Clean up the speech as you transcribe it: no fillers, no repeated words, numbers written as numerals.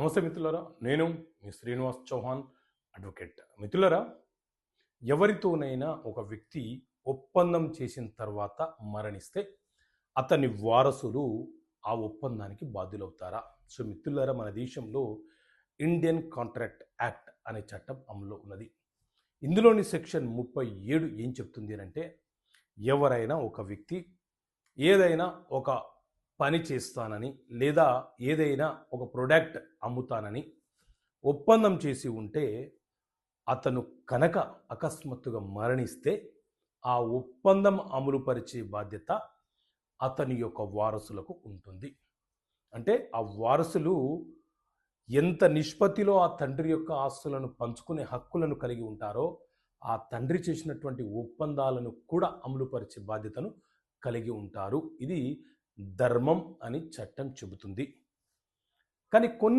నమస్తే మిత్రులారా, నేను మీ శ్రీనివాస్ చౌహాన్ అడ్వకేట్. మిత్రులారా, ఎవరితోనైనా ఒక వ్యక్తి ఒప్పందం చేసిన తర్వాత మరణిస్తే అతని వారసులు ఆ ఒప్పందానికి బాధ్యులవుతారా? సో మిత్రులారా, మన దేశంలో ఇండియన్ కాంట్రాక్ట్ యాక్ట్ అనే చట్టం అమల్లో ఉన్నది. ఇందులోని సెక్షన్ 37 ఏం చెప్తుంది అంటే, ఎవరైనా ఒక వ్యక్తి ఏదైనా ఒక పని చేస్తానని లేదా ఏదైనా ఒక ప్రోడక్ట్ అమ్ముతానని ఒప్పందం చేసి ఉంటే అతను కనుక అకస్మాత్తుగా మరణిస్తే ఆ ఒప్పందం అమలుపరిచే బాధ్యత అతని యొక్క వారసులకు ఉంటుంది. అంటే ఆ వారసులు ఎంత నిష్పత్తిలో ఆ తండ్రి యొక్క ఆస్తులను పంచుకునే హక్కులను కలిగి ఉంటారో ఆ తండ్రి చేసినటువంటి ఒప్పందాలను కూడా అమలుపరిచే బాధ్యతను కలిగి ఉంటారు. ఇది ధర్మం అని చట్టం చెబుతుంది. కానీ కొన్ని